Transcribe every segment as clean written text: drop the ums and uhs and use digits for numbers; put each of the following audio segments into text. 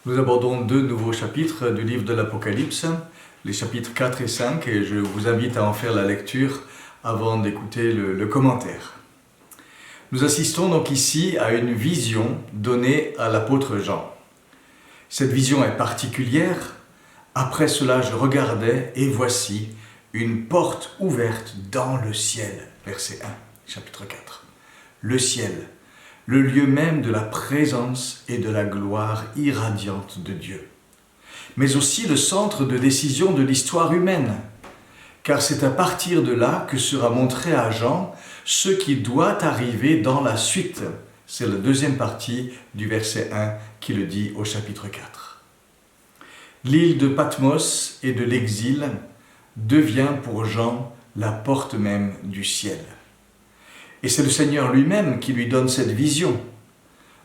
Nous abordons deux nouveaux chapitres du livre de l'Apocalypse, les chapitres 4 et 5, et je vous invite à en faire la lecture avant d'écouter le commentaire. Nous assistons donc ici à une vision donnée à l'apôtre Jean. Cette vision est particulière. Après cela, je regardais et voici une porte ouverte dans le ciel. Verset 1, chapitre 4. Le ciel, le lieu même de la présence et de la gloire irradiante de Dieu. Mais aussi le centre de décision de l'histoire humaine. Car c'est à partir de là que sera montré à Jean ce qui doit arriver dans la suite. C'est la deuxième partie du verset 1 qui le dit au chapitre 4. L'île de Patmos et de l'exil devient pour Jean la porte même du ciel. Et c'est le Seigneur lui-même qui lui donne cette vision.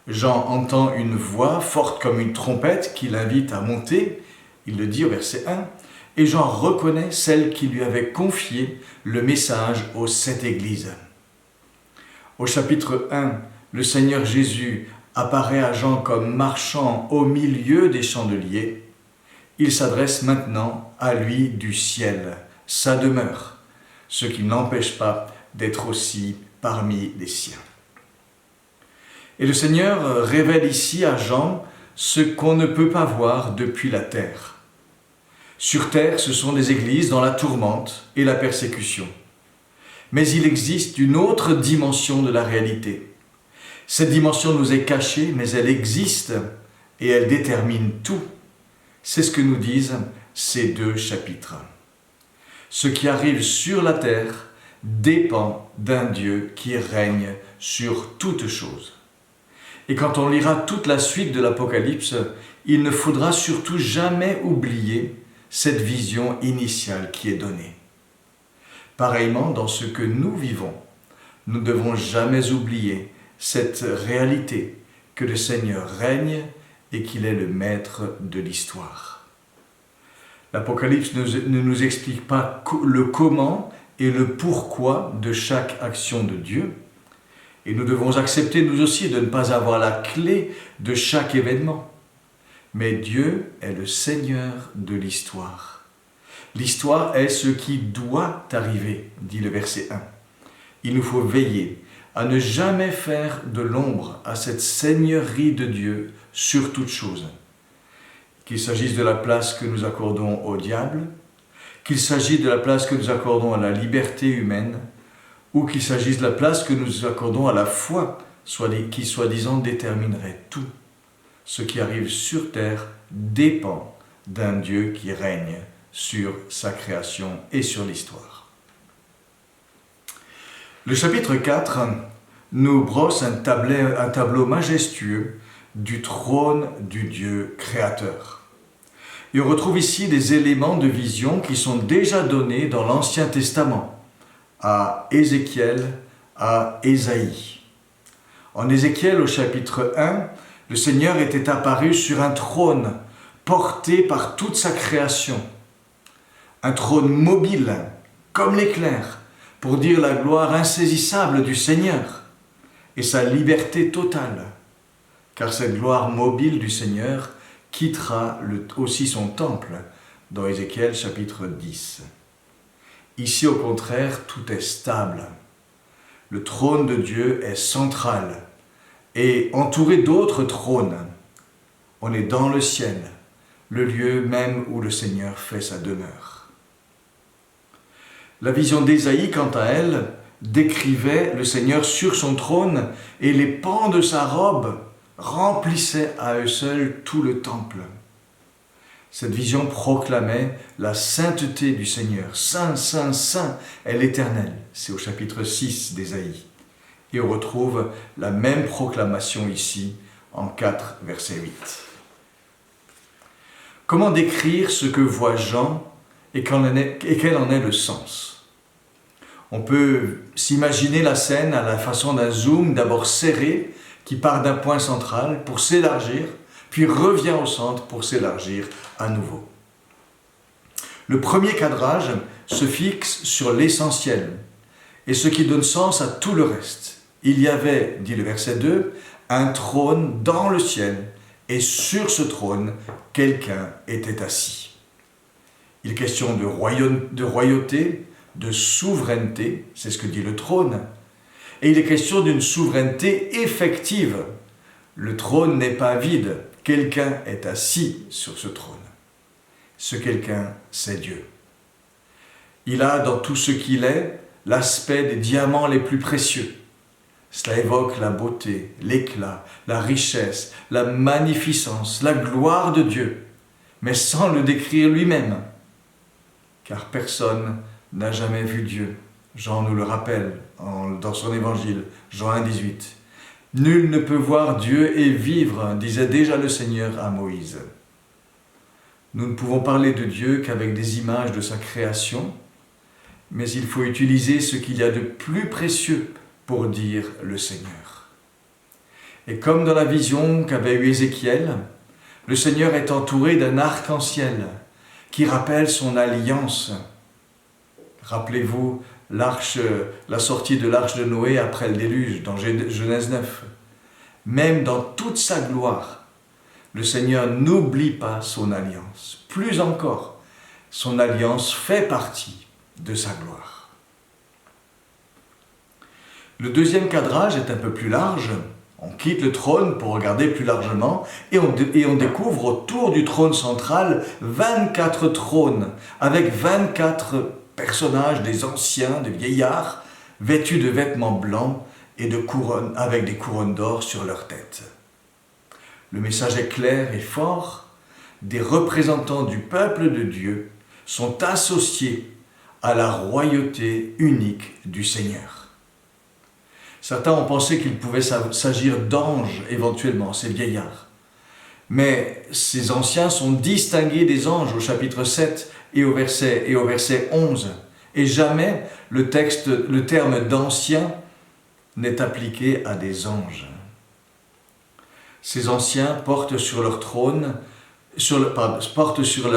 Jean entend une voix forte comme une trompette qui l'invite à monter, il le dit au verset 1, et Jean reconnaît celle qui lui avait confié le message aux 7 églises. Au chapitre 1, le Seigneur Jésus apparaît à Jean comme marchant au milieu des chandeliers. Il s'adresse maintenant à lui du ciel, sa demeure, ce qui n'empêche pas d'être aussi parmi les siens. Et le Seigneur révèle ici à Jean ce qu'on ne peut pas voir depuis la terre. Sur terre, ce sont des églises dans la tourmente et la persécution. Mais il existe une autre dimension de la réalité. Cette dimension nous est cachée, mais elle existe et elle détermine tout. C'est ce que nous disent ces deux chapitres. Ce qui arrive sur la terre dépend d'un Dieu qui règne sur toutes choses. Et quand on lira toute la suite de l'Apocalypse, il ne faudra surtout jamais oublier cette vision initiale qui est donnée. Pareillement, dans ce que nous vivons, nous ne devons jamais oublier cette réalité que le Seigneur règne et qu'il est le maître de l'histoire. L'Apocalypse ne nous explique pas le comment et le pourquoi de chaque action de Dieu. Et nous devons accepter nous aussi de ne pas avoir la clé de chaque événement. Mais Dieu est le Seigneur de l'histoire. L'histoire est ce qui doit arriver, dit le verset 1. Il nous faut veiller à ne jamais faire de l'ombre à cette seigneurie de Dieu sur toute chose. Qu'il s'agisse de la place que nous accordons au diable, qu'il s'agisse de la place que nous accordons à la liberté humaine, ou qu'il s'agisse de la place que nous accordons à la foi, qui soi-disant déterminerait tout. Ce qui arrive sur terre dépend d'un Dieu qui règne sur sa création et sur l'histoire. Le chapitre 4 nous brosse un tableau majestueux du trône du Dieu créateur. Et on retrouve ici des éléments de vision qui sont déjà donnés dans l'Ancien Testament, à Ézéchiel, à Ésaïe. En Ézéchiel, au chapitre 1, le Seigneur était apparu sur un trône porté par toute sa création. Un trône mobile, comme l'éclair, pour dire la gloire insaisissable du Seigneur et sa liberté totale. Car cette gloire mobile du Seigneur quittera aussi son temple dans Ézéchiel chapitre 10. Ici, au contraire, tout est stable. Le trône de Dieu est central et entouré d'autres trônes. On est dans le ciel, le lieu même où le Seigneur fait sa demeure. La vision d'Ésaïe, quant à elle, décrivait le Seigneur sur son trône et les pans de sa robe remplissaient à eux seuls tout le temple. Cette vision proclamait la sainteté du Seigneur. Saint, Saint, Saint est l'Éternel. C'est au chapitre 6 d'Ésaïe. Et on retrouve la même proclamation ici en 4, verset 8. Comment décrire ce que voit Jean et quel en est le sens? On peut s'imaginer la scène à la façon d'un zoom d'abord serré qui part d'un point central pour s'élargir, puis revient au centre pour s'élargir à nouveau. Le premier cadrage se fixe sur l'essentiel et ce qui donne sens à tout le reste. Il y avait, dit le verset 2, un trône dans le ciel et sur ce trône, quelqu'un était assis. Il est question de royauté, de souveraineté, c'est ce que dit le trône, et il est question d'une souveraineté effective. Le trône n'est pas vide, quelqu'un est assis sur ce trône. Ce quelqu'un, c'est Dieu. Il a dans tout ce qu'il est l'aspect des diamants les plus précieux. Cela évoque la beauté, l'éclat, la richesse, la magnificence, la gloire de Dieu, mais sans le décrire lui-même, car personne n'a jamais vu Dieu. Jean nous le rappelle dans son évangile, Jean 1, 18. « Nul ne peut voir Dieu et vivre », disait déjà le Seigneur à Moïse. Nous ne pouvons parler de Dieu qu'avec des images de sa création, mais il faut utiliser ce qu'il y a de plus précieux pour dire le Seigneur. Et comme dans la vision qu'avait eue Ézéchiel, le Seigneur est entouré d'un arc-en-ciel qui rappelle son alliance. Rappelez-vous la sortie de l'arche de Noé après le déluge, dans Genèse 9. Même dans toute sa gloire, le Seigneur n'oublie pas son alliance. Plus encore, son alliance fait partie de sa gloire. Le deuxième cadrage est un peu plus large. On quitte le trône pour regarder plus largement et on découvre autour du trône central 24 trônes avec 24 personnages, des anciens, des vieillards, vêtus de vêtements blancs et de couronnes, avec des couronnes d'or sur leur tête. Le message est clair et fort. Des représentants du peuple de Dieu sont associés à la royauté unique du Seigneur. Certains ont pensé qu'il pouvait s'agir d'anges éventuellement, ces vieillards. Mais ces anciens sont distingués des anges au chapitre 7 et au verset 11. Et jamais le terme d'ancien n'est appliqué à des anges. Ces anciens portent sur leur trône, portent sur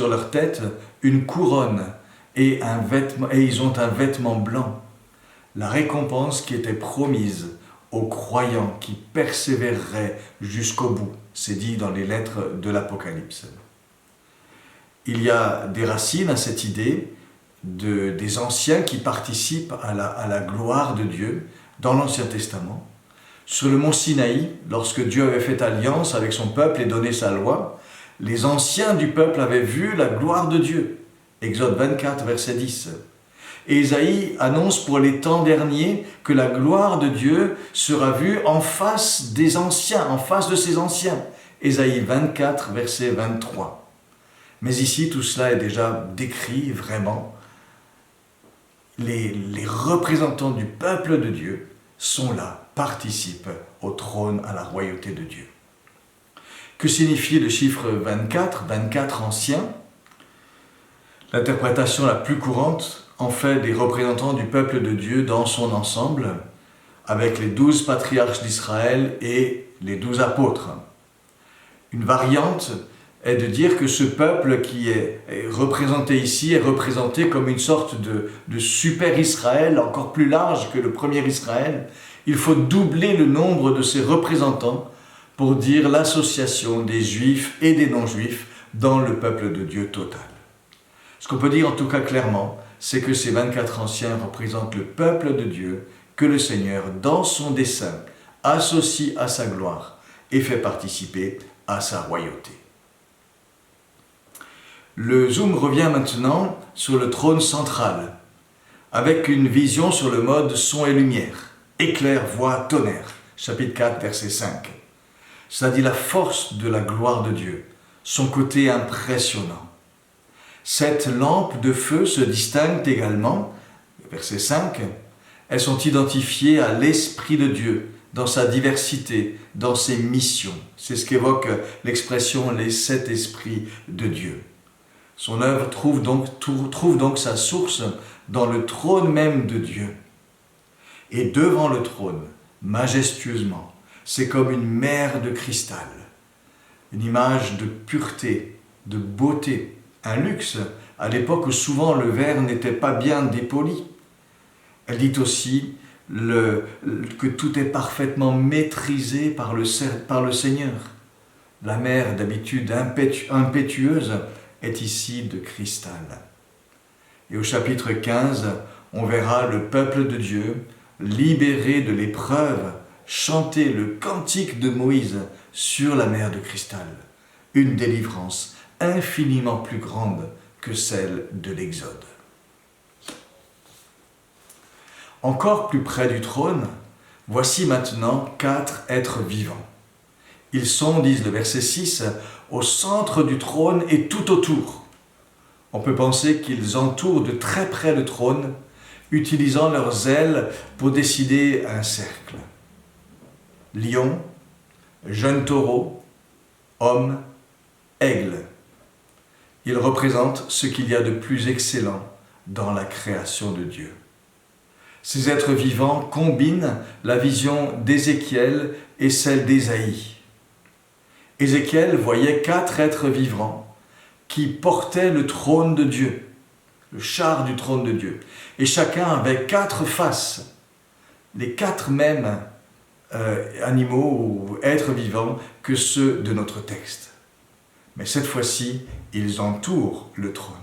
leur tête une couronne et ils ont un vêtement blanc. La récompense qui était promise aux croyants qui persévéreraient jusqu'au bout. C'est dit dans les lettres de l'Apocalypse. Il y a des racines à cette idée des anciens qui participent à la gloire de Dieu dans l'Ancien Testament. Sur le mont Sinaï, lorsque Dieu avait fait alliance avec son peuple et donné sa loi, les anciens du peuple avaient vu la gloire de Dieu. Exode 24, verset 10. Et Ésaïe annonce pour les temps derniers que la gloire de Dieu sera vue en face des anciens, en face de ses anciens. Ésaïe 24, verset 23. Mais ici, tout cela est déjà décrit vraiment. Les représentants du peuple de Dieu sont là, participent au trône, à la royauté de Dieu. Que signifie le chiffre 24, 24 anciens? L'interprétation la plus courante en fait des représentants du peuple de Dieu dans son ensemble, avec les 12 patriarches d'Israël et les 12 apôtres. Une variante est de dire que ce peuple qui est représenté ici est représenté comme une sorte de super Israël, encore plus large que le premier Israël. Il faut doubler le nombre de ces représentants pour dire l'association des Juifs et des non-Juifs dans le peuple de Dieu total. Ce qu'on peut dire en tout cas clairement, c'est que ces 24 anciens représentent le peuple de Dieu que le Seigneur, dans son dessein, associe à sa gloire et fait participer à sa royauté. Le zoom revient maintenant sur le trône central, avec une vision sur le mode son et lumière, éclair, voix, tonnerre, chapitre 4, verset 5. Cela dit la force de la gloire de Dieu, son côté impressionnant. Cette lampe de feu se distingue également, verset 5, elles sont identifiées à l'Esprit de Dieu, dans sa diversité, dans ses missions. C'est ce qu'évoque l'expression « les 7 esprits de Dieu ». Son œuvre trouve donc sa source dans le trône même de Dieu. Et devant le trône, majestueusement, c'est comme une mer de cristal, une image de pureté, de beauté, un luxe à l'époque où souvent le verre n'était pas bien dépoli. Elle dit aussi que tout est parfaitement maîtrisé par le Seigneur. La mer, d'habitude impétueuse, est ici de cristal. Et au chapitre 15, on verra le peuple de Dieu, libéré de l'épreuve, chanter le cantique de Moïse sur la mer de cristal. Une délivrance infiniment plus grande que celle de l'Exode. Encore plus près du trône, voici maintenant 4 êtres vivants. Ils sont, disent le verset 6, au centre du trône et tout autour. On peut penser qu'ils entourent de très près le trône, utilisant leurs ailes pour décider un cercle. Lion, jeune taureau, homme, aigle. Ils représentent ce qu'il y a de plus excellent dans la création de Dieu. Ces êtres vivants combinent la vision d'Ézéchiel et celle d'Ésaïe. Ézéchiel voyait 4 êtres vivants qui portaient le trône de Dieu, le char du trône de Dieu. Et chacun avait 4 faces, les 4 mêmes animaux ou êtres vivants que ceux de notre texte. Mais cette fois-ci, ils entourent le trône.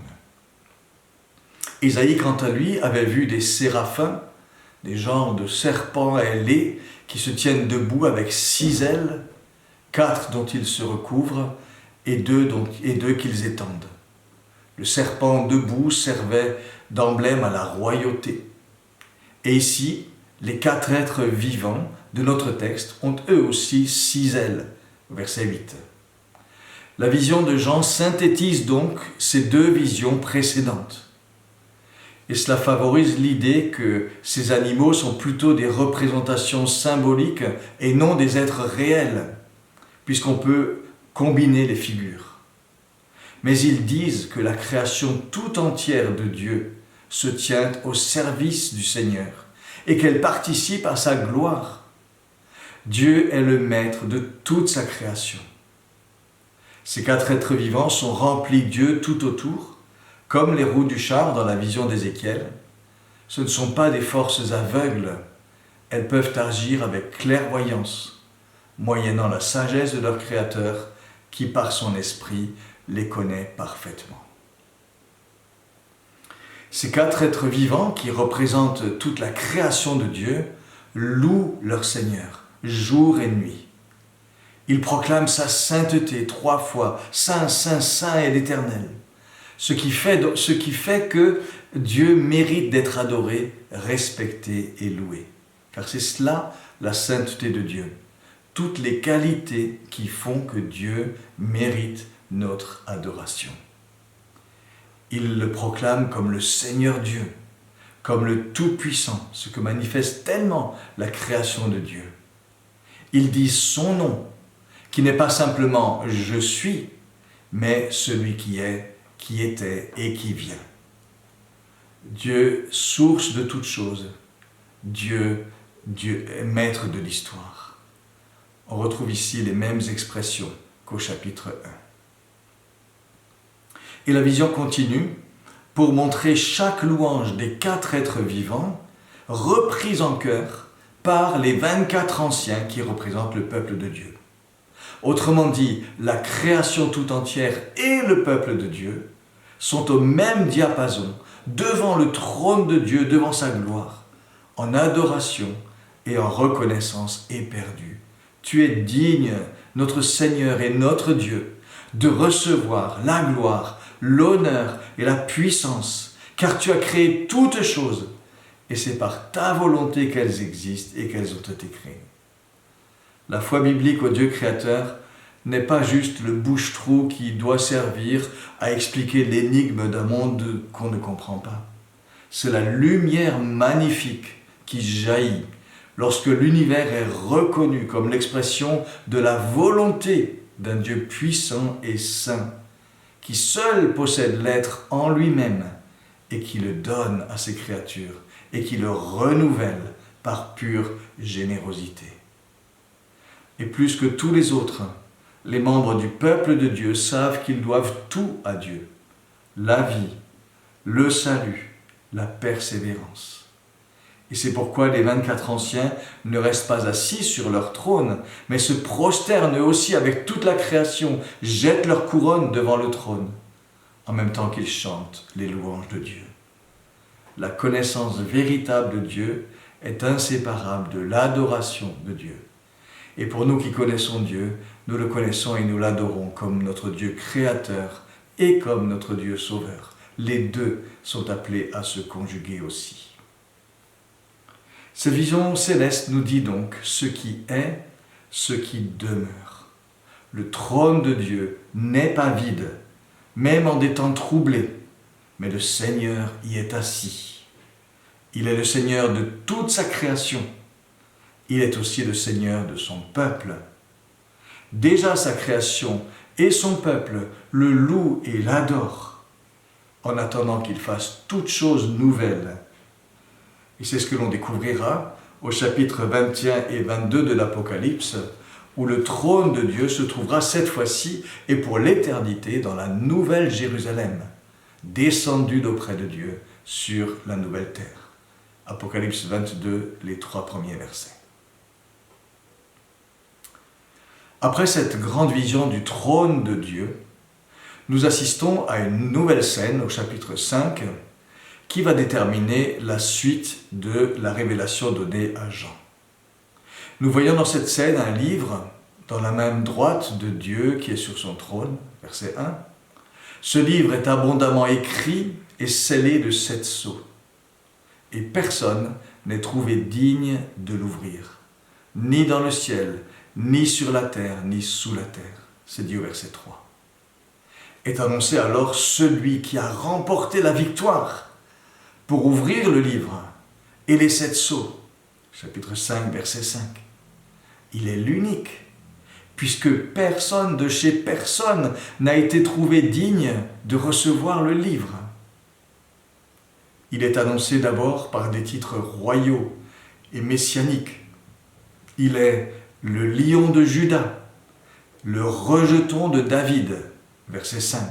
Ésaïe, quant à lui, avait vu des séraphins, des genres de serpents ailés qui se tiennent debout avec 6 ailes, 4 dont ils se recouvrent et 2 qu'ils étendent. Le serpent debout servait d'emblème à la royauté. Et ici, les 4 êtres vivants de notre texte ont eux aussi 6 ailes, verset 8. La vision de Jean synthétise donc ces 2 visions précédentes. Et cela favorise l'idée que ces animaux sont plutôt des représentations symboliques et non des êtres réels, puisqu'on peut combiner les figures. Mais ils disent que la création tout entière de Dieu se tient au service du Seigneur et qu'elle participe à sa gloire. Dieu est le maître de toute sa création. Ces 4 êtres vivants sont remplis Dieu tout autour, comme les roues du char dans la vision d'Ézéchiel. Ce ne sont pas des forces aveugles, elles peuvent agir avec clairvoyance, moyennant la sagesse de leur Créateur, qui par son esprit les connaît parfaitement. Ces 4 êtres vivants, qui représentent toute la création de Dieu, louent leur Seigneur, jour et nuit. Ils proclament sa sainteté 3 fois, Saint, Saint, Saint est l'Éternel. Ce qui fait que Dieu mérite d'être adoré, respecté et loué. Car c'est cela la sainteté de Dieu. Toutes les qualités qui font que Dieu mérite notre adoration. Ils le proclament comme le Seigneur Dieu, comme le Tout-Puissant, ce que manifeste tellement la création de Dieu. Ils disent son nom, qui n'est pas simplement « je suis », mais celui qui est, qui était et qui vient. Dieu, source de toutes choses, Dieu est maître de l'histoire. On retrouve ici les mêmes expressions qu'au chapitre 1. Et la vision continue pour montrer chaque louange des 4 êtres vivants reprise en chœur par les 24 anciens qui représentent le peuple de Dieu. Autrement dit, la création tout entière et le peuple de Dieu sont au même diapason, devant le trône de Dieu, devant sa gloire, en adoration et en reconnaissance éperdue. Tu es digne, notre Seigneur et notre Dieu, de recevoir la gloire, l'honneur et la puissance, car tu as créé toutes choses, et c'est par ta volonté qu'elles existent et qu'elles ont été créées. La foi biblique au Dieu créateur n'est pas juste le bouche-trou qui doit servir à expliquer l'énigme d'un monde qu'on ne comprend pas. C'est la lumière magnifique qui jaillit lorsque l'univers est reconnu comme l'expression de la volonté d'un Dieu puissant et saint, qui seul possède l'être en lui-même et qui le donne à ses créatures et qui le renouvelle par pure générosité. Et plus que tous les autres, les membres du peuple de Dieu savent qu'ils doivent tout à Dieu. La vie, le salut, la persévérance. Et c'est pourquoi les 24 anciens ne restent pas assis sur leur trône, mais se prosternent eux aussi avec toute la création, jettent leur couronne devant le trône, en même temps qu'ils chantent les louanges de Dieu. La connaissance véritable de Dieu est inséparable de l'adoration de Dieu. Et pour nous qui connaissons Dieu, nous le connaissons et nous l'adorons comme notre Dieu créateur et comme notre Dieu sauveur. Les deux sont appelés à se conjuguer aussi. Cette vision céleste nous dit donc ce qui est, ce qui demeure. Le trône de Dieu n'est pas vide, même en des temps troublés, mais le Seigneur y est assis. Il est le Seigneur de toute sa création. Il est aussi le Seigneur de son peuple. Déjà sa création et son peuple le louent et l'adorent, en attendant qu'il fasse toutes choses nouvelles. Et c'est ce que l'on découvrira au chapitre 21 et 22 de l'Apocalypse, où le trône de Dieu se trouvera cette fois-ci et pour l'éternité dans la nouvelle Jérusalem, descendue d'auprès de Dieu sur la nouvelle terre. Apocalypse 22, les 3 premiers versets. Après cette grande vision du trône de Dieu, nous assistons à une nouvelle scène au chapitre 5 qui va déterminer la suite de la révélation donnée à Jean. Nous voyons dans cette scène un livre dans la main droite de Dieu qui est sur son trône, verset 1. Ce livre est abondamment écrit et scellé de 7 sceaux, et personne n'est trouvé digne de l'ouvrir, ni dans le ciel, ni sur la terre, ni sous la terre. C'est dit au verset 3. Est annoncé alors celui qui a remporté la victoire pour ouvrir le livre et les 7 sceaux. Chapitre 5, verset 5. Il est l'unique, puisque personne de chez personne n'a été trouvé digne de recevoir le livre. Il est annoncé d'abord par des titres royaux et messianiques. Il est le lion de Juda, le rejeton de David, verset 5.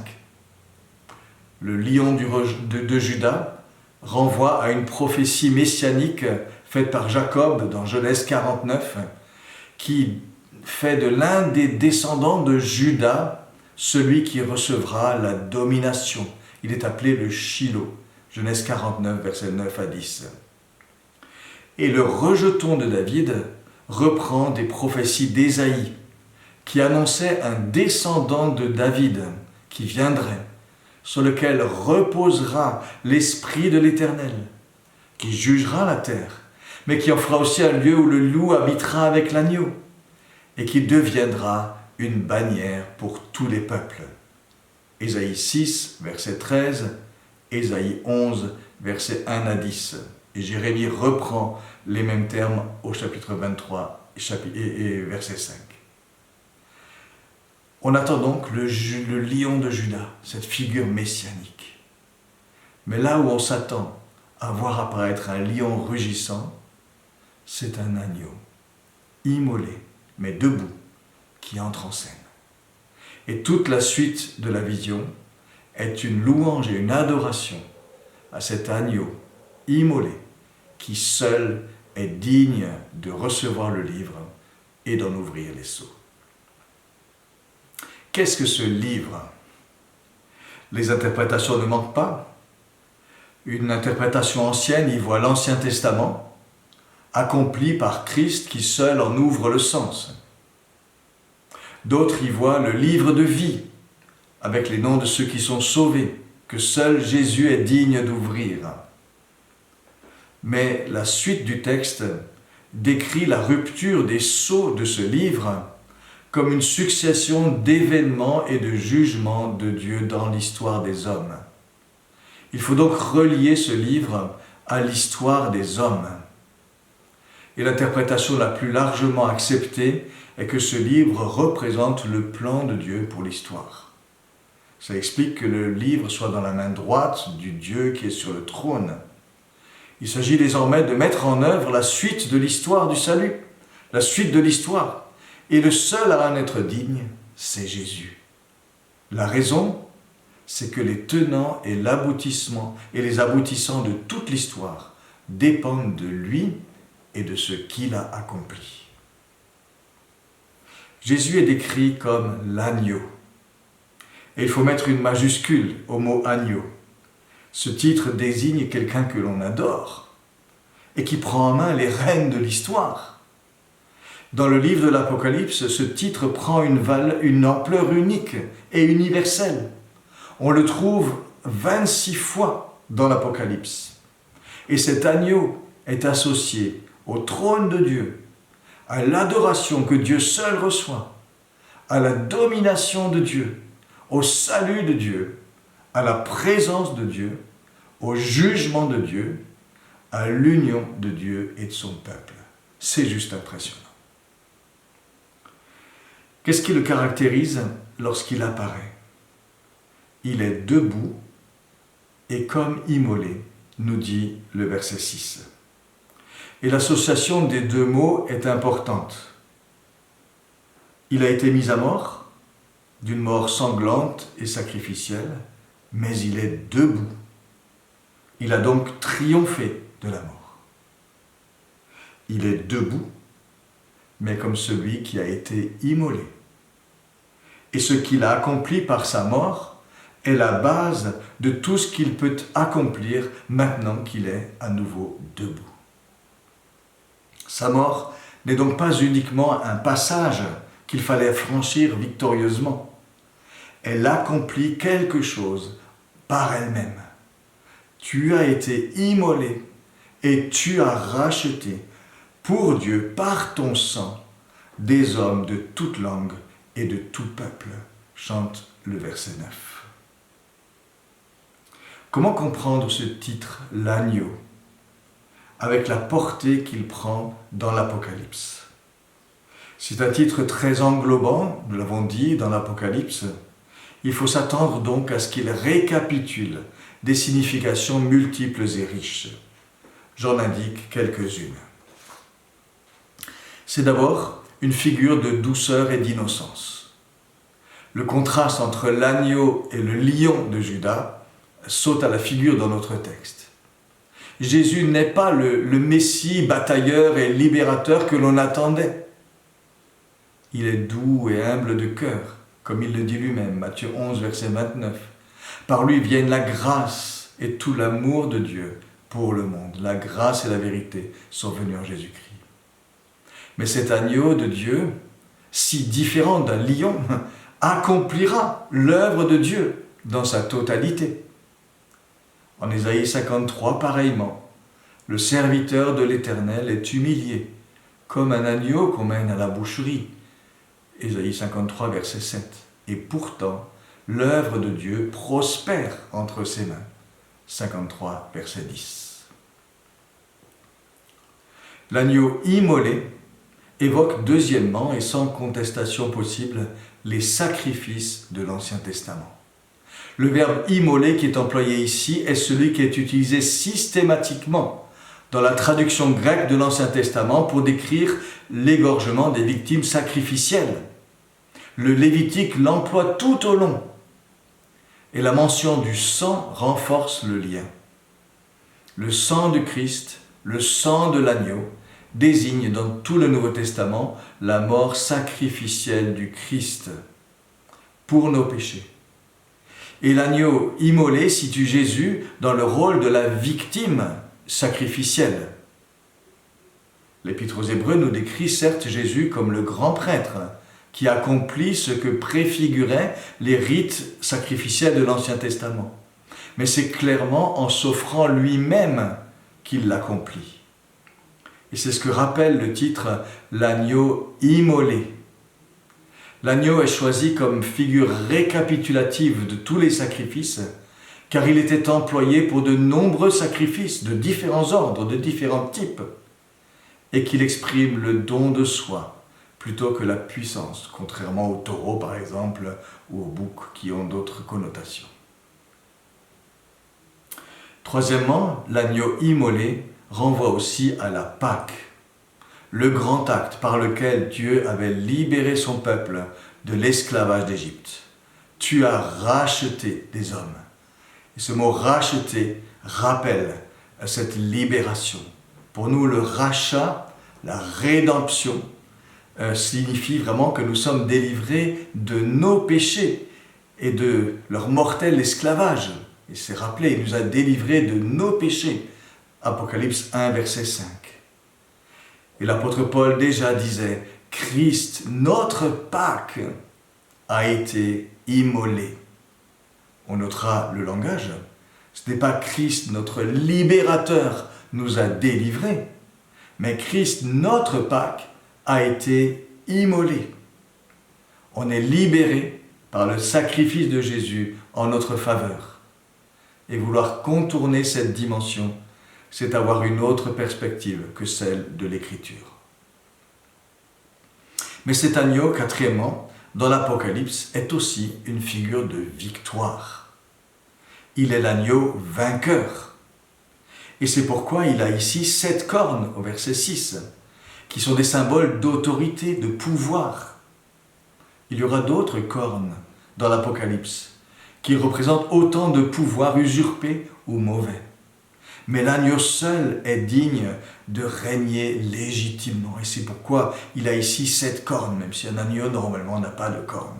Le lion de Juda renvoie à une prophétie messianique faite par Jacob dans Genèse 49, qui fait de l'un des descendants de Juda celui qui recevra la domination. Il est appelé le Shiloh, Genèse 49, versets 9 à 10. Et le rejeton de David reprend des prophéties d'Ésaïe, qui annonçait un descendant de David qui viendrait, sur lequel reposera l'Esprit de l'Éternel, qui jugera la terre, mais qui en fera aussi un lieu où le loup habitera avec l'agneau, et qui deviendra une bannière pour tous les peuples. Ésaïe 6, verset 13, Ésaïe 11, verset 1 à 10. Et Jérémie reprend les mêmes termes au chapitre 23 et verset 5. On attend donc le lion de Juda, cette figure messianique. Mais là où on s'attend à voir apparaître un lion rugissant, c'est un agneau, immolé, mais debout, qui entre en scène. Et toute la suite de la vision est une louange et une adoration à cet agneau immolé, qui seul est digne de recevoir le livre et d'en ouvrir les sceaux. Qu'est-ce que ce livre? Les interprétations ne manquent pas. Une interprétation ancienne y voit l'Ancien Testament, accompli par Christ qui seul en ouvre le sens. D'autres y voient le livre de vie, avec les noms de ceux qui sont sauvés, que seul Jésus est digne d'ouvrir. Mais la suite du texte décrit la rupture des sceaux de ce livre comme une succession d'événements et de jugements de Dieu dans l'histoire des hommes. Il faut donc relier ce livre à l'histoire des hommes. Et l'interprétation la plus largement acceptée est que ce livre représente le plan de Dieu pour l'histoire. Ça explique que le livre soit dans la main droite du Dieu qui est sur le trône. Il s'agit désormais de mettre en œuvre la suite de l'histoire du salut, la suite de l'histoire. Et le seul à en être digne, c'est Jésus. La raison, c'est que les tenants et l'aboutissement et les aboutissants de toute l'histoire dépendent de lui et de ce qu'il a accompli. Jésus est décrit comme l'agneau. Et il faut mettre une majuscule au mot agneau. Ce titre désigne quelqu'un que l'on adore et qui prend en main les rênes de l'histoire. Dans le livre de l'Apocalypse, ce titre prend une ampleur unique et universelle. On le trouve 26 fois dans l'Apocalypse. Et cet agneau est associé au trône de Dieu, à l'adoration que Dieu seul reçoit, à la domination de Dieu, au salut de Dieu, à la présence de Dieu, au jugement de Dieu, à l'union de Dieu et de son peuple. C'est juste impressionnant. Qu'est-ce qui le caractérise lorsqu'il apparaît? Il est debout et comme immolé, nous dit le verset 6. Et l'association des deux mots est importante. Il a été mis à mort, d'une mort sanglante et sacrificielle, mais il est debout. Il a donc triomphé de la mort. Il est debout, mais comme celui qui a été immolé. Et ce qu'il a accompli par sa mort est la base de tout ce qu'il peut accomplir maintenant qu'il est à nouveau debout. Sa mort n'est donc pas uniquement un passage qu'il fallait franchir victorieusement. Elle accomplit quelque chose par elle-même. Tu as été immolé et tu as racheté pour Dieu, par ton sang, des hommes de toute langue et de tout peuple, chante le verset 9. Comment comprendre ce titre, l'agneau, avec la portée qu'il prend dans l'Apocalypse? C'est un titre très englobant, nous l'avons dit, dans l'Apocalypse. Il faut s'attendre donc à ce qu'il récapitule des significations multiples et riches. J'en indique quelques-unes. C'est d'abord une figure de douceur et d'innocence. Le contraste entre l'agneau et le lion de Juda saute à la figure dans notre texte. Jésus n'est pas le Messie batailleur et libérateur que l'on attendait. Il est doux et humble de cœur, comme il le dit lui-même, Matthieu 11, verset 29. Par lui viennent la grâce et tout l'amour de Dieu pour le monde. La grâce et la vérité sont venues en Jésus-Christ. Mais cet agneau de Dieu, si différent d'un lion, accomplira l'œuvre de Dieu dans sa totalité. En Ésaïe 53, pareillement, le serviteur de l'Éternel est humilié, comme un agneau qu'on mène à la boucherie. Ésaïe 53, verset 7. Et pourtant, l'œuvre de Dieu prospère entre ses mains. 53, verset 10. L'agneau immolé évoque deuxièmement et sans contestation possible les sacrifices de l'Ancien Testament. Le verbe immoler qui est employé ici est celui qui est utilisé systématiquement dans la traduction grecque de l'Ancien Testament pour décrire l'égorgement des victimes sacrificielles. Le Lévitique l'emploie tout au long. Et la mention du sang renforce le lien. Le sang du Christ, le sang de l'agneau, désigne dans tout le Nouveau Testament la mort sacrificielle du Christ pour nos péchés. Et l'agneau immolé situe Jésus dans le rôle de la victime sacrificielle. L'Épître aux Hébreux nous décrit certes Jésus comme le grand prêtre qui accomplit ce que préfiguraient les rites sacrificiels de l'Ancien Testament. Mais c'est clairement en s'offrant lui-même qu'il l'accomplit. Et c'est ce que rappelle le titre « L'agneau immolé ». L'agneau est choisi comme figure récapitulative de tous les sacrifices, car il était employé pour de nombreux sacrifices de différents ordres, de différents types, et qu'il exprime le don de soi plutôt que la puissance, contrairement au taureau par exemple, ou au bouc qui ont d'autres connotations. Troisièmement, l'agneau immolé renvoie aussi à la Pâque, le grand acte par lequel Dieu avait libéré son peuple de l'esclavage d'Égypte. Tu as racheté des hommes. Et ce mot racheter rappelle cette libération. Pour nous, le rachat, la rédemption, signifie vraiment que nous sommes délivrés de nos péchés et de leur mortel esclavage. Et c'est rappelé, il nous a délivrés de nos péchés. Apocalypse 1, verset 5. Et l'apôtre Paul déjà disait, Christ, notre Pâque, a été immolé. On notera le langage. Ce n'est pas Christ, notre libérateur, nous a délivrés, mais Christ, notre Pâque, a été immolé. On est libéré par le sacrifice de Jésus en notre faveur. Et vouloir contourner cette dimension, c'est avoir une autre perspective que celle de l'Écriture. Mais cet agneau, quatrièmement, dans l'Apocalypse, est aussi une figure de victoire. Il est l'agneau vainqueur. Et c'est pourquoi il a ici 7 cornes, au verset 6, qui sont des symboles d'autorité, de pouvoir. Il y aura d'autres cornes dans l'Apocalypse, qui représentent autant de pouvoirs usurpés ou mauvais. Mais l'agneau seul est digne de régner légitimement. Et c'est pourquoi il a ici 7 cornes, même si un agneau normalement n'a pas de cornes.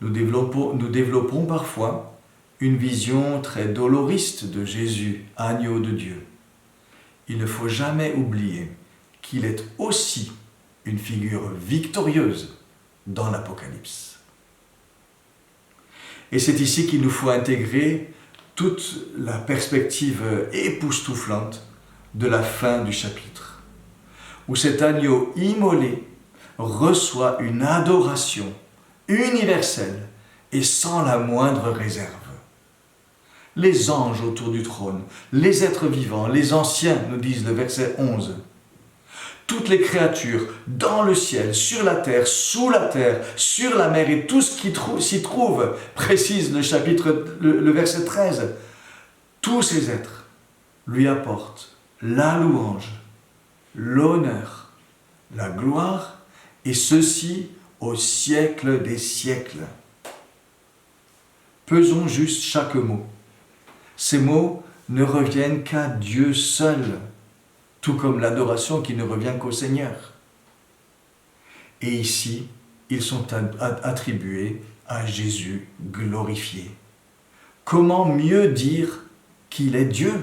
Nous développons parfois une vision très doloriste de Jésus, agneau de Dieu. Il ne faut jamais oublier qu'il est aussi une figure victorieuse dans l'Apocalypse. Et c'est ici qu'il nous faut intégrer toute la perspective époustouflante de la fin du chapitre, où cet agneau immolé reçoit une adoration universelle et sans la moindre réserve. Les anges autour du trône, les êtres vivants, les anciens, nous disent le verset 11, toutes les créatures dans le ciel, sur la terre, sous la terre, sur la mer et tout ce qui s'y trouve, précise le verset 13, tous ces êtres lui apportent la louange, l'honneur, la gloire, et ceci au siècle des siècles. Pesons juste chaque mot. Ces mots ne reviennent qu'à Dieu seul, tout comme l'adoration qui ne revient qu'au Seigneur. Et ici, ils sont attribués à Jésus glorifié. Comment mieux dire qu'il est Dieu?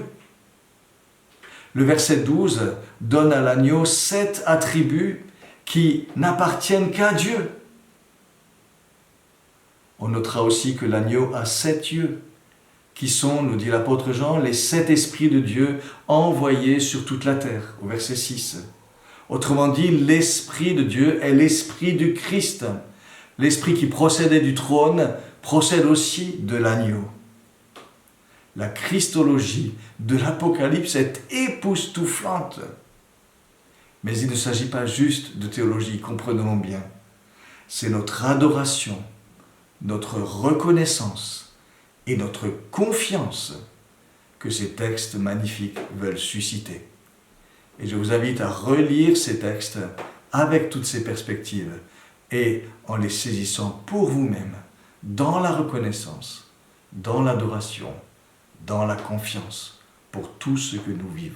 Le verset 12 donne à l'agneau 7 attributs qui n'appartiennent qu'à Dieu. On notera aussi que l'agneau a 7 yeux, qui sont, nous dit l'apôtre Jean, les 7 esprits de Dieu envoyés sur toute la terre, au verset 6. Autrement dit, l'Esprit de Dieu est l'Esprit du Christ. L'Esprit qui procédait du trône procède aussi de l'agneau. La christologie de l'Apocalypse est époustouflante. Mais il ne s'agit pas juste de théologie, comprenons bien. C'est notre adoration, notre reconnaissance et notre confiance que ces textes magnifiques veulent susciter. Et je vous invite à relire ces textes avec toutes ces perspectives et en les saisissant pour vous-même, dans la reconnaissance, dans l'adoration, dans la confiance pour tout ce que nous vivons.